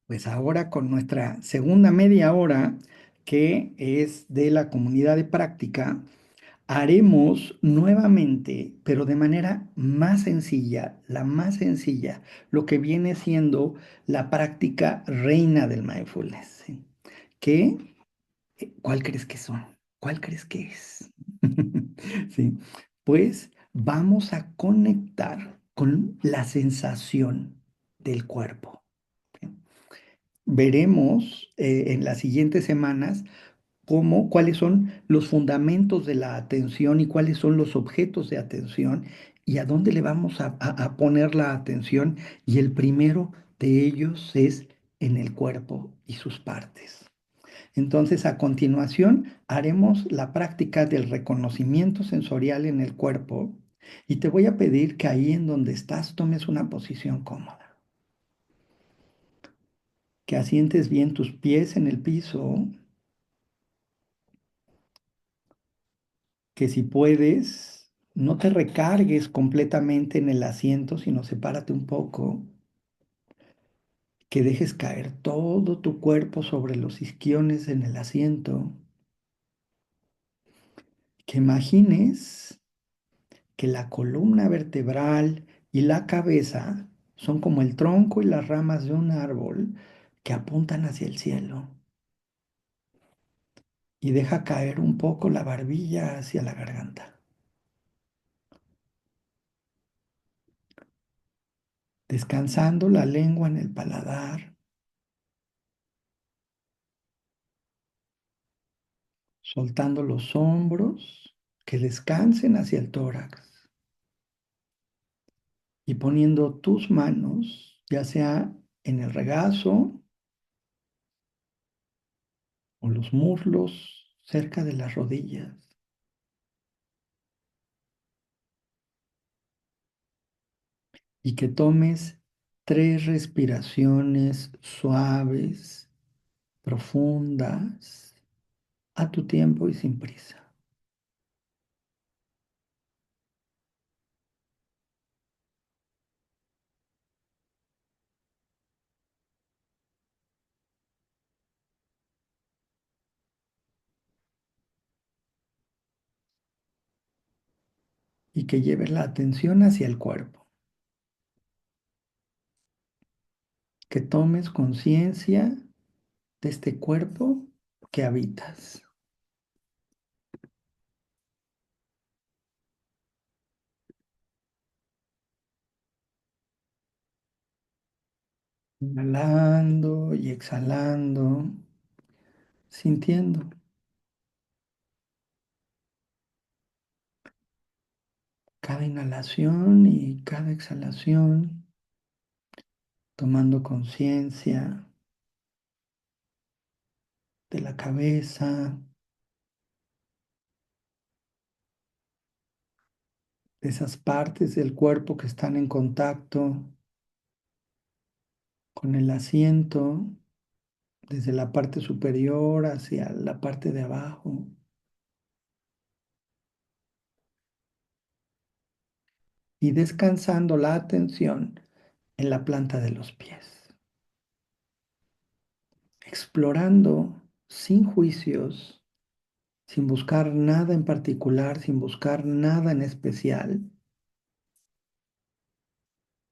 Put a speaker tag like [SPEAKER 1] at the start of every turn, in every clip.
[SPEAKER 1] Pues ahora con nuestra segunda media hora, que es de la comunidad de práctica, haremos nuevamente, pero de manera más sencilla, la más sencilla, lo que viene siendo la práctica reina del mindfulness. ¿Sí? ¿Qué? ¿Cuál crees que son? ¿Cuál crees que es? Sí, pues vamos a conectar con la sensación del cuerpo. ¿Sí? Veremos en las siguientes semanas cuáles son los fundamentos de la atención y cuáles son los objetos de atención y a dónde le vamos a poner la atención. Y el primero de ellos es en el cuerpo y sus partes. Entonces, a continuación, haremos la práctica del reconocimiento sensorial en el cuerpo y te voy a pedir que ahí en donde estás tomes una posición cómoda, que asientes bien tus pies en el piso, que si puedes, no te recargues completamente en el asiento, sino sepárate un poco, que dejes caer todo tu cuerpo sobre los isquiones en el asiento, que imagines que la columna vertebral y la cabeza son como el tronco y las ramas de un árbol que apuntan hacia el cielo. Y deja caer un poco la barbilla hacia la garganta, descansando la lengua en el paladar, soltando los hombros que descansen hacia el tórax y poniendo tus manos, ya sea en el regazo o los muslos cerca de las rodillas, y que tomes 3 respiraciones suaves, profundas, a tu tiempo y sin prisa. Y que lleves la atención hacia el cuerpo, que tomes conciencia de este cuerpo que habitas. Inhalando y exhalando, sintiendo cada inhalación y cada exhalación, tomando conciencia de la cabeza, de esas partes del cuerpo que están en contacto con el asiento, desde la parte superior hacia la parte de abajo, y descansando la atención en la planta de los pies, explorando sin juicios, sin buscar nada en particular, sin buscar nada en especial,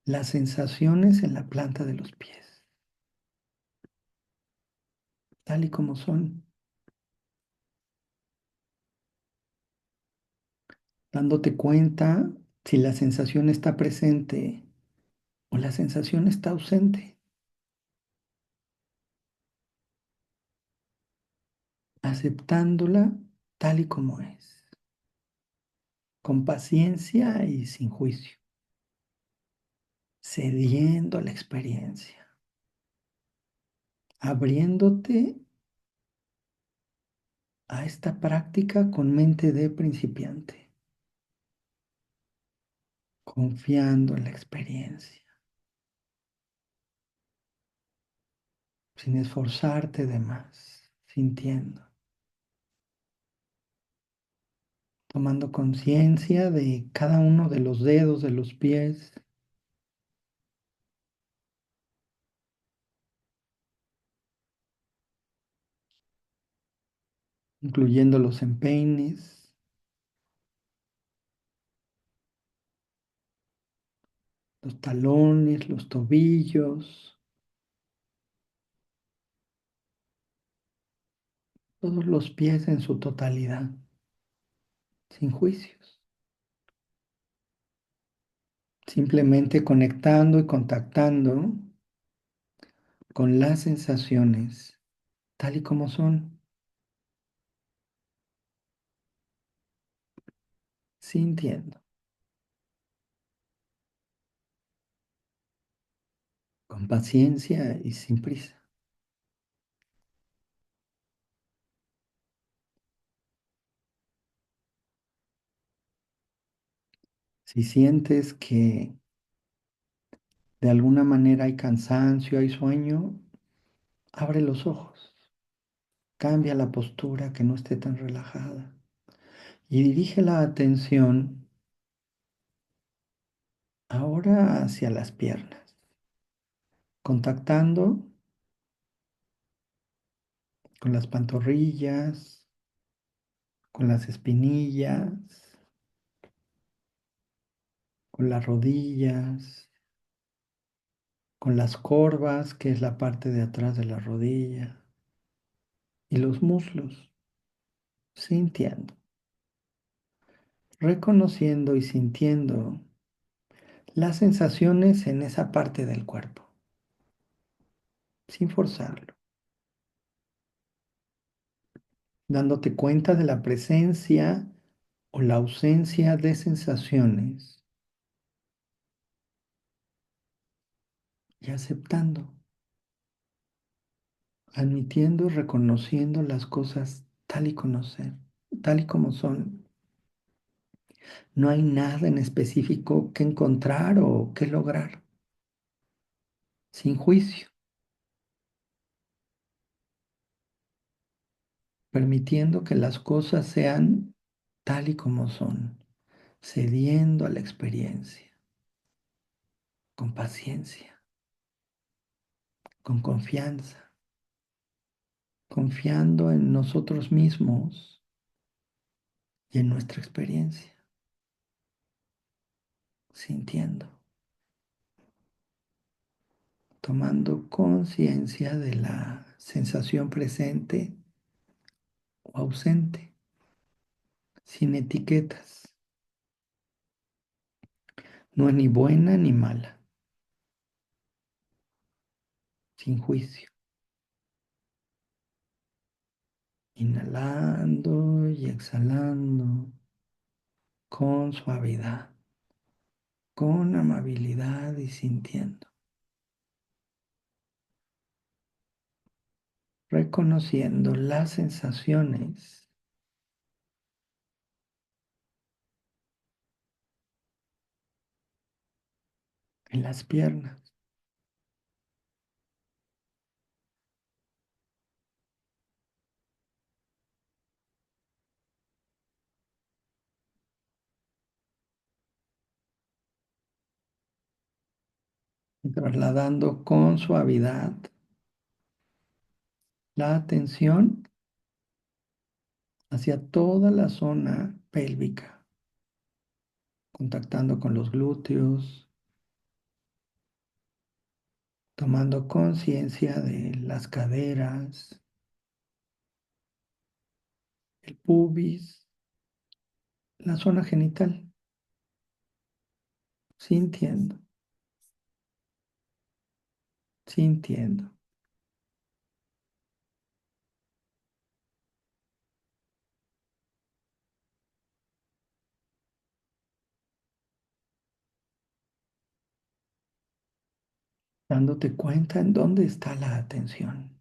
[SPEAKER 1] las sensaciones en la planta de los pies, tal y como son, dándote cuenta si la sensación está presente o la sensación está ausente, aceptándola tal y como es, con paciencia y sin juicio, cediendo a la experiencia, abriéndote a esta práctica con mente de principiante, confiando en la experiencia, sin esforzarte de más, sintiendo, tomando conciencia de cada uno de los dedos de los pies, incluyendo los empeines, los talones, los tobillos, todos los pies en su totalidad, sin juicios, simplemente conectando y contactando con las sensaciones tal y como son, sintiendo, con paciencia y sin prisa. Si sientes que de alguna manera hay cansancio, hay sueño, abre los ojos, cambia la postura que no esté tan relajada y dirige la atención ahora hacia las piernas, contactando con las pantorrillas, con las espinillas, con las rodillas, con las corvas, que es la parte de atrás de la rodilla, y los muslos, sintiendo, reconociendo y sintiendo las sensaciones en esa parte del cuerpo, sin forzarlo, dándote cuenta de la presencia o la ausencia de sensaciones y aceptando, admitiendo y reconociendo las cosas tal y como son. No hay nada en específico que encontrar o que lograr, sin juicio, permitiendo que las cosas sean tal y como son, cediendo a la experiencia, con paciencia, con confianza, confiando en nosotros mismos y en nuestra experiencia, sintiendo, tomando conciencia de la sensación presente o ausente, sin etiquetas. No es ni buena ni mala, sin juicio. Inhalando y exhalando con suavidad, con amabilidad y sintiendo, reconociendo las sensaciones en las piernas, y trasladando con suavidad la atención hacia toda la zona pélvica, contactando con los glúteos, tomando conciencia de las caderas, el pubis, la zona genital, sintiendo, sintiendo, dándote cuenta en dónde está la atención.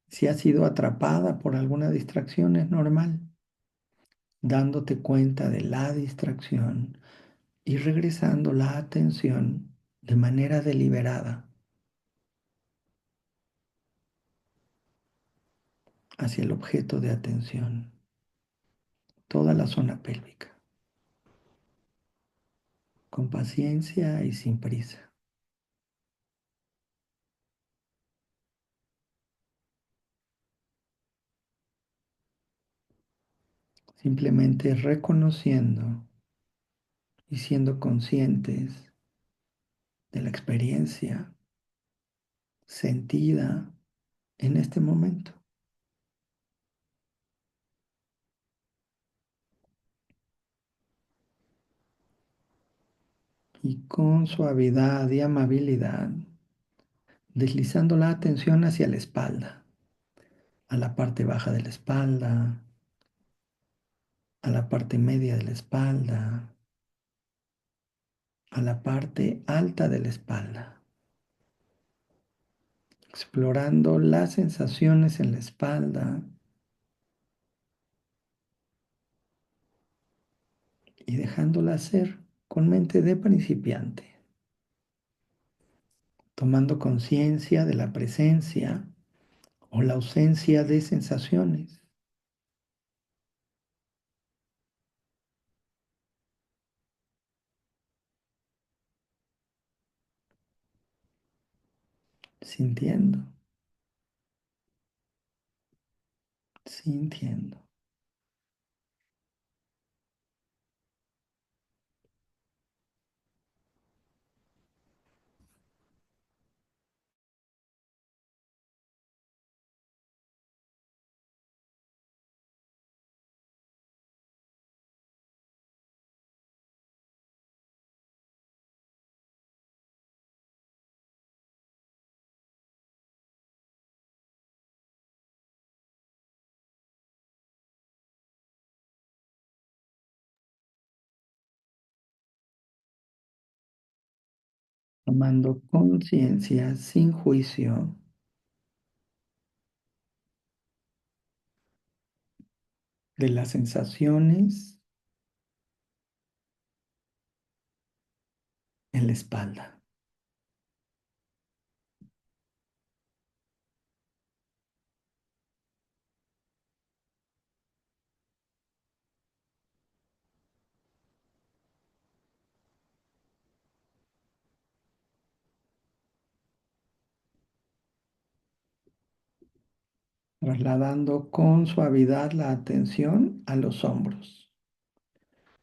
[SPEAKER 1] Si has sido atrapada por alguna distracción, es normal, dándote cuenta de la distracción y regresando la atención de manera deliberada hacia el objeto de atención, toda la zona pélvica, con paciencia y sin prisa. simplemente reconociendo y siendo conscientes de la experiencia sentida en este momento. Y con suavidad y amabilidad, deslizando la atención hacia la espalda, a la parte baja de la espalda, a la parte media de la espalda, a la parte alta de la espalda, explorando las sensaciones en la espalda y dejándola ser con mente de principiante, tomando conciencia de la presencia o la ausencia de sensaciones, sintiendo, sintiendo. Tomando conciencia sin juicio de las sensaciones en la espalda, trasladando con suavidad la atención a los hombros,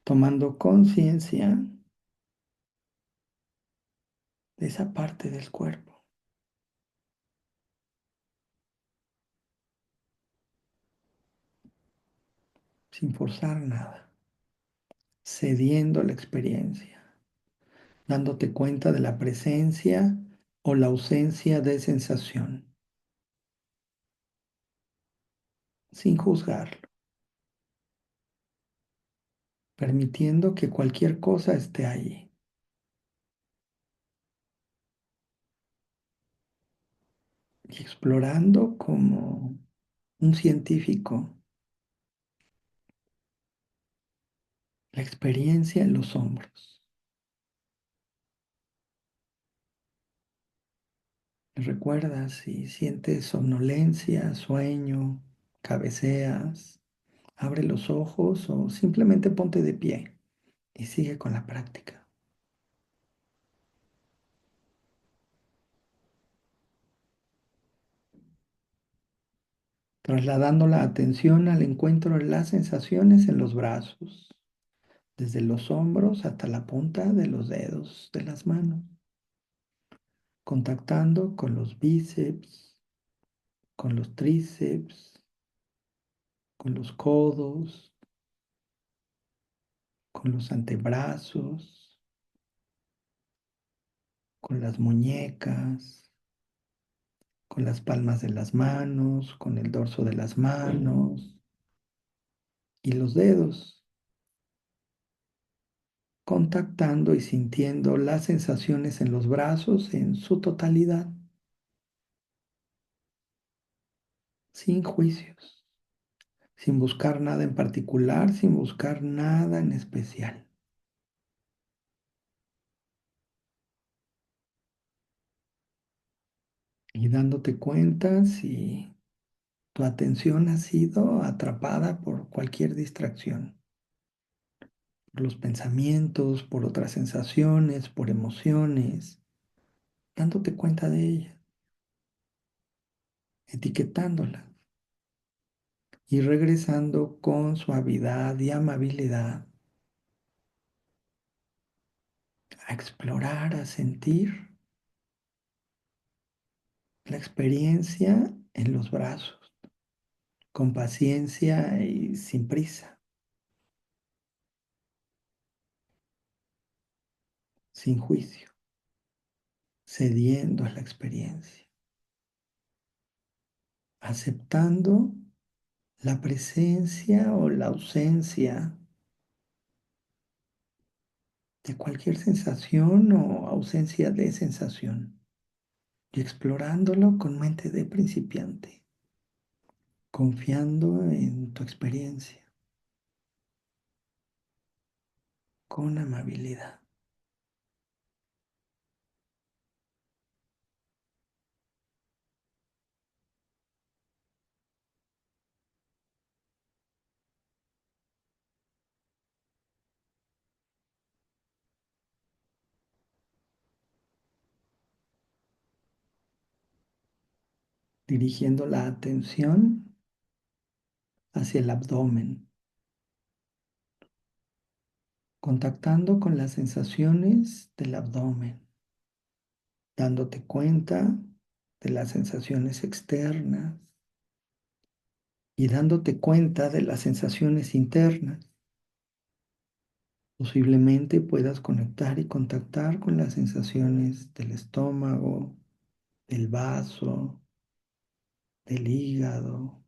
[SPEAKER 1] tomando conciencia de esa parte del cuerpo, sin forzar nada, cediendo la experiencia, dándote cuenta de la presencia o la ausencia de sensación, sin juzgarlo, permitiendo que cualquier cosa esté allí y explorando como un científico la experiencia en los hombros. Recuerdas si sientes somnolencia, sueño, cabeceas, abre los ojos o simplemente ponte de pie y sigue con la práctica. Trasladando la atención al encuentro de las sensaciones en los brazos, desde los hombros hasta la punta de los dedos de las manos, contactando con los bíceps, con los tríceps, con los codos, con los antebrazos, con las muñecas, con las palmas de las manos, con el dorso de las manos y los dedos, contactando y sintiendo las sensaciones en los brazos en su totalidad, sin juicios, sin buscar nada en particular, sin buscar nada en especial. Y dándote cuenta si tu atención ha sido atrapada por cualquier distracción, por los pensamientos, por otras sensaciones, por emociones, dándote cuenta de ellas, etiquetándolas y regresando con suavidad y amabilidad a explorar, a sentir la experiencia en los brazos, con paciencia y sin prisa, sin juicio, cediendo a la experiencia, aceptando la presencia o la ausencia de cualquier sensación o ausencia de sensación y explorándolo con mente de principiante, confiando en tu experiencia, con amabilidad, dirigiendo la atención hacia el abdomen, contactando con las sensaciones del abdomen, dándote cuenta de las sensaciones externas y dándote cuenta de las sensaciones internas. Posiblemente puedas conectar y contactar con las sensaciones del estómago, del vaso, del hígado,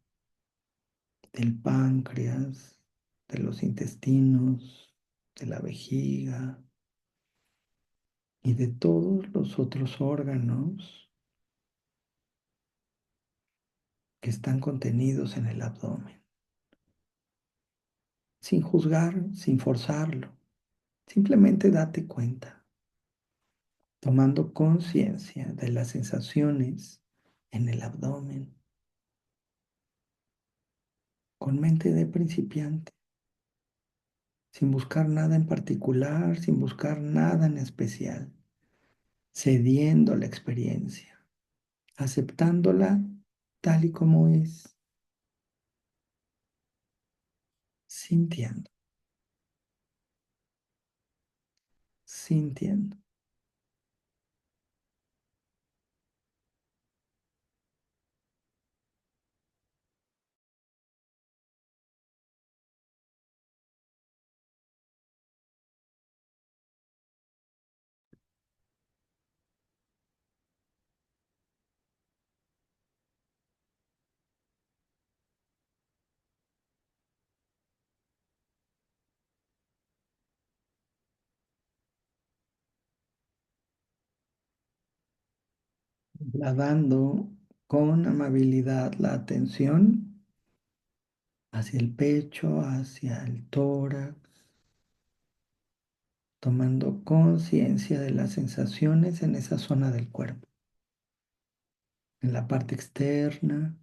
[SPEAKER 1] del páncreas, de los intestinos, de la vejiga y de todos los otros órganos que están contenidos en el abdomen, sin juzgar, sin forzarlo. Simplemente date cuenta, tomando conciencia de las sensaciones en el abdomen, con mente de principiante, sin buscar nada en particular, sin buscar nada en especial, cediendo a la experiencia, aceptándola tal y como es, sintiendo, sintiendo. Trasladando con amabilidad la atención hacia el pecho, hacia el tórax, tomando conciencia de las sensaciones en esa zona del cuerpo, en la parte externa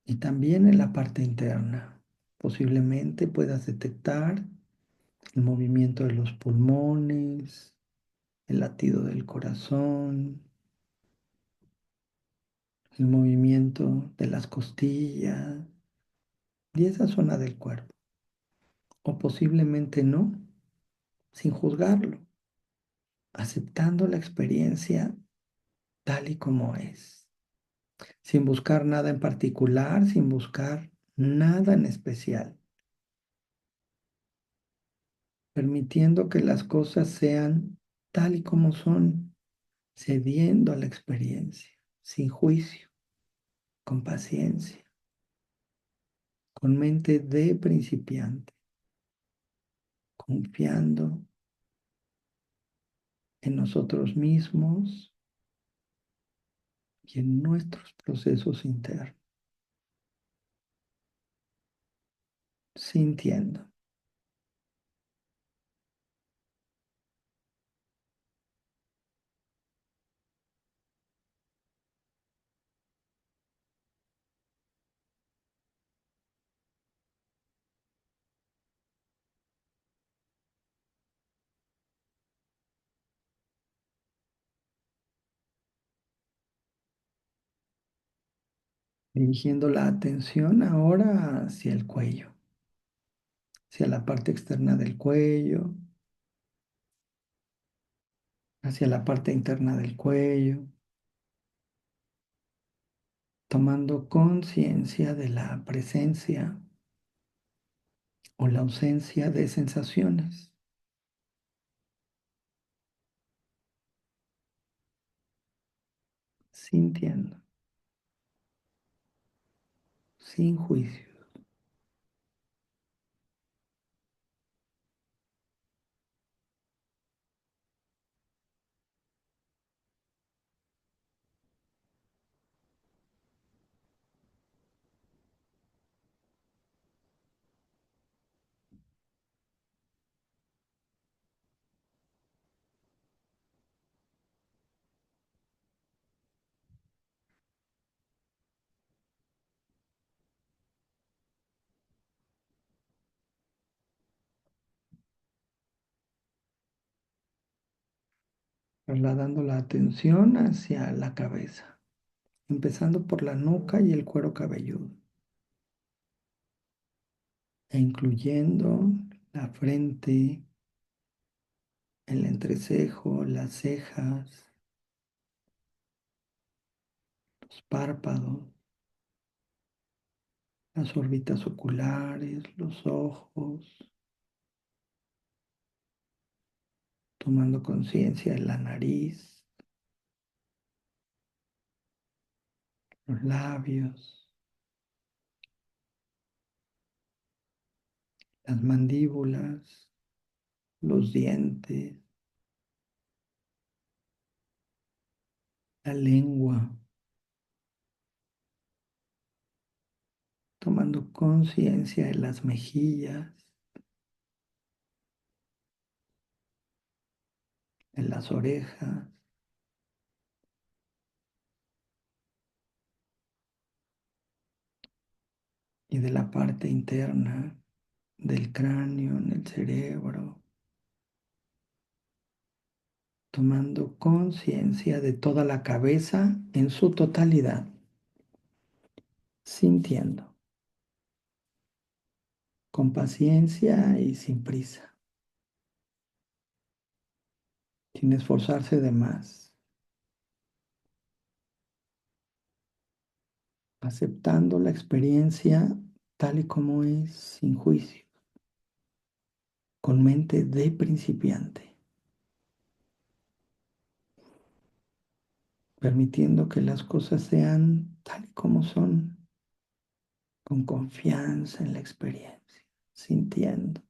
[SPEAKER 1] y también en la parte interna. Posiblemente puedas detectar el movimiento de los pulmones, el latido del corazón, el movimiento de las costillas y esa zona del cuerpo. O posiblemente no, sin juzgarlo, aceptando la experiencia tal y como es, sin buscar nada en particular, sin buscar nada en especial, permitiendo que las cosas sean tal y como son, cediendo a la experiencia, sin juicio, con paciencia, con mente de principiante, confiando en nosotros mismos y en nuestros procesos internos, sintiendo. Dirigiendo la atención ahora hacia el cuello, hacia la parte externa del cuello, hacia la parte interna del cuello, tomando conciencia de la presencia o la ausencia de sensaciones, sintiendo, sin juicio, trasladando la atención hacia la cabeza, empezando por la nuca y el cuero cabelludo, e incluyendo la frente, el entrecejo, las cejas, los párpados, las órbitas oculares, los ojos, tomando conciencia de la nariz, los labios, las mandíbulas, los dientes, la lengua, tomando conciencia de las mejillas, de las orejas y de la parte interna del cráneo, en el cerebro, tomando conciencia de toda la cabeza en su totalidad, sintiendo con paciencia y sin prisa, sin esforzarse de más, aceptando la experiencia tal y como es, sin juicio, con mente de principiante, permitiendo que las cosas sean tal y como son, con confianza en la experiencia, sintiendo,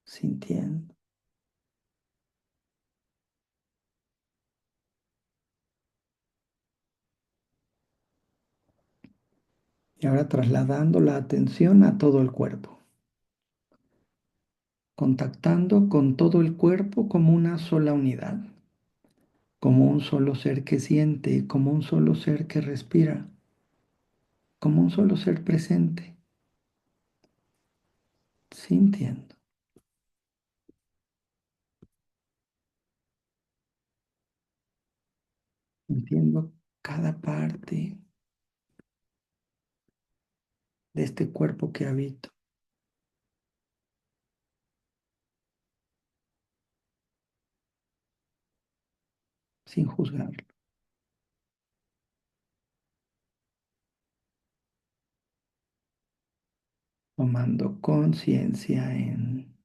[SPEAKER 1] sintiendo. Y ahora trasladando la atención a todo el cuerpo, contactando con todo el cuerpo como una sola unidad, como un solo ser que siente, como un solo ser que respira, como un solo ser presente, sintiendo, sintiendo cada parte de este cuerpo que habito, sin juzgarlo, tomando conciencia en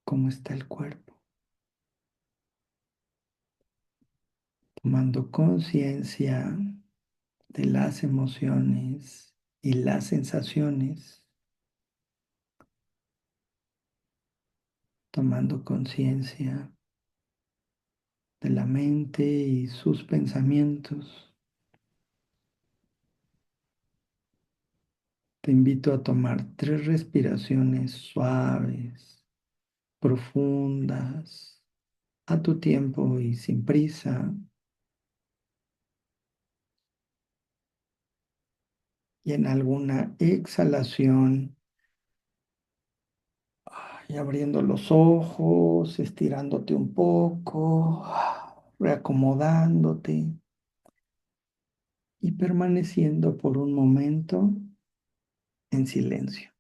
[SPEAKER 1] cómo está el cuerpo, tomando conciencia de las emociones y las sensaciones, tomando conciencia de la mente y sus pensamientos. Te invito a tomar 3 respiraciones suaves, profundas, a tu tiempo y sin prisa, y en alguna exhalación, y abriendo los ojos, estirándote un poco, reacomodándote, y permaneciendo por un momento en silencio.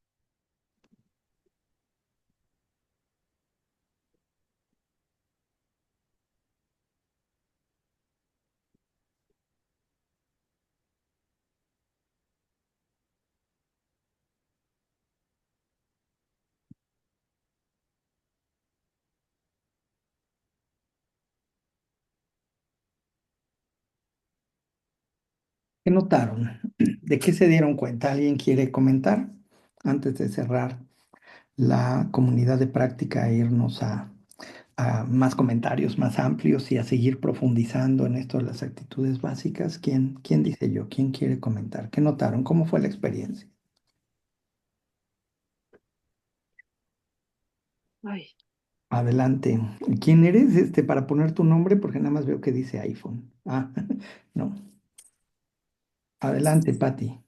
[SPEAKER 1] ¿Qué notaron? ¿De qué se dieron cuenta? ¿Alguien quiere comentar antes de cerrar la comunidad de práctica e irnos a más comentarios más amplios y a seguir profundizando en esto de las actitudes básicas? ¿Quién dice yo? ¿Quién quiere comentar? ¿Qué notaron? ¿Cómo fue la experiencia?
[SPEAKER 2] Ay,
[SPEAKER 1] Adelante. ¿Quién eres? Para poner tu nombre, porque nada más veo que dice iPhone. Ah, no. Adelante, Patti.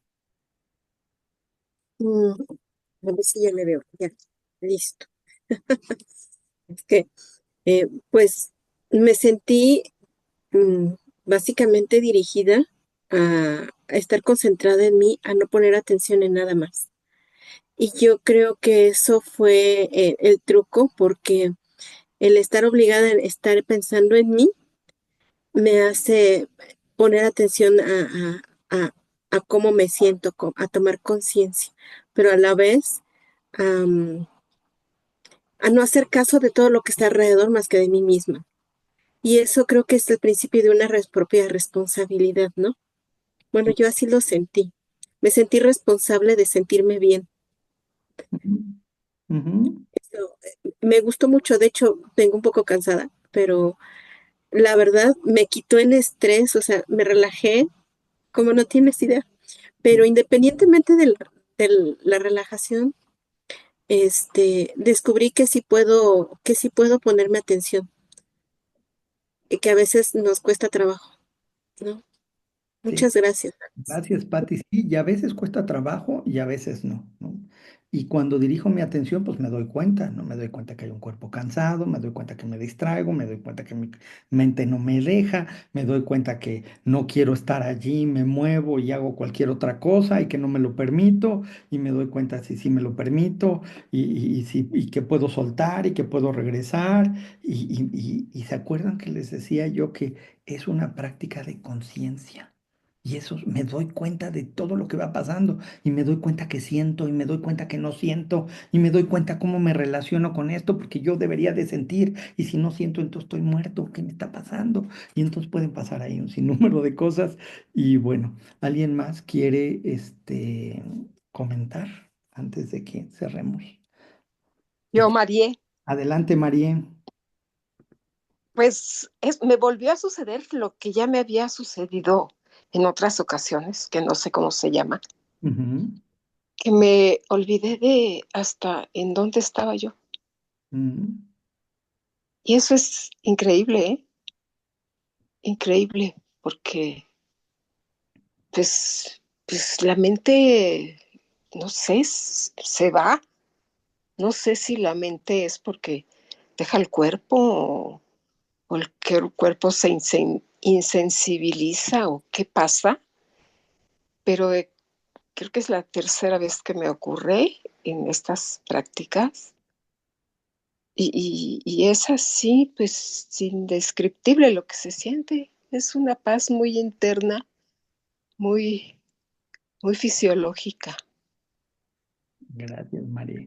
[SPEAKER 2] mm, a ver si ya me veo. Ya, listo. Es que, pues, me sentí mm, básicamente dirigida a estar concentrada en mí, a no poner atención en nada más. Y yo creo que eso fue el truco, porque el estar obligada a estar pensando en mí me hace poner atención a, a cómo me siento, a tomar conciencia, pero a la vez a no hacer caso de todo lo que está alrededor más que de mí misma. Y eso creo que es el principio de una propia responsabilidad, ¿no? Bueno, yo así lo sentí. Me sentí responsable de sentirme bien.
[SPEAKER 1] Ujú, ujú.
[SPEAKER 2] Eso, me gustó mucho, de hecho, vengo un poco cansada, pero la verdad me quitó el estrés, o sea, me relajé, como no tienes idea. Pero independientemente de la relajación, descubrí que sí puedo ponerme atención, y que a veces nos cuesta trabajo, ¿no?
[SPEAKER 1] Sí.
[SPEAKER 2] Muchas gracias.
[SPEAKER 1] Gracias, Pati. Sí, y a veces cuesta trabajo y a veces no, ¿no? Y cuando dirijo mi atención, pues me doy cuenta, ¿no? Me doy cuenta que hay un cuerpo cansado, me doy cuenta que me distraigo, me doy cuenta que mi mente no me deja, me doy cuenta que no quiero estar allí, me muevo y hago cualquier otra cosa y que no me lo permito, y me doy cuenta si sí me lo permito y que puedo soltar y que puedo regresar. Y se acuerdan que les decía yo que es una práctica de conciencia. Y eso me doy cuenta de todo lo que va pasando y me doy cuenta que siento y me doy cuenta que no siento y me doy cuenta cómo me relaciono con esto porque yo debería de sentir y si no siento entonces estoy muerto, ¿qué me está pasando? Y entonces pueden pasar ahí un sinnúmero de cosas y bueno, ¿alguien más quiere comentar antes de que cerremos?
[SPEAKER 3] Yo, María,
[SPEAKER 1] Adelante, María.
[SPEAKER 3] pues me volvió a suceder lo que ya me había sucedido en otras ocasiones, que no sé cómo se llama,
[SPEAKER 1] Ujú,
[SPEAKER 3] que me olvidé de hasta en dónde estaba yo.
[SPEAKER 1] ujú.
[SPEAKER 3] Y eso es increíble, ¿eh? Increíble, porque pues la mente, no sé, se va. No sé si la mente es porque deja el cuerpo o el que el cuerpo se insensibiliza o qué pasa, pero creo que es la tercera vez que me ocurre en estas prácticas y es así, pues indescriptible lo que se siente. Es una paz muy interna, muy, muy fisiológica.
[SPEAKER 1] Gracias, María.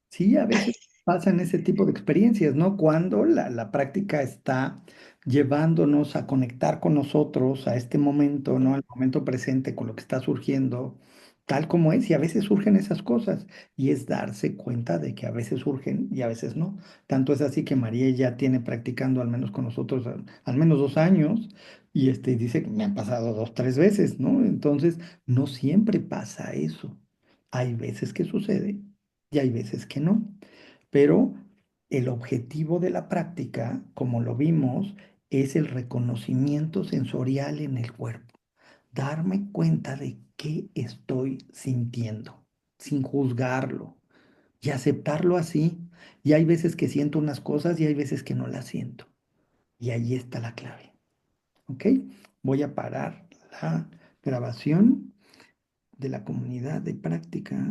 [SPEAKER 1] Sí, a veces pasan ese tipo de experiencias, ¿no? Cuando la práctica está llevándonos a conectar con nosotros, a este momento, ¿no? Al momento presente, con lo que está surgiendo, tal como es, y a veces surgen esas cosas, y es darse cuenta de que a veces surgen y a veces no. Tanto es así que María ya tiene practicando al menos con nosotros al menos 2 años, y dice que me han pasado 2, 3 veces, ¿no? Entonces, no siempre pasa eso. Hay veces que sucede y hay veces que no. Pero el objetivo de la práctica, como lo vimos, es el reconocimiento sensorial en el cuerpo. Darme cuenta de qué estoy sintiendo, sin juzgarlo y aceptarlo así. Y hay veces que siento unas cosas y hay veces que no las siento. Y ahí está la clave. ¿Ok? Voy a parar la Grabación de la comunidad de práctica.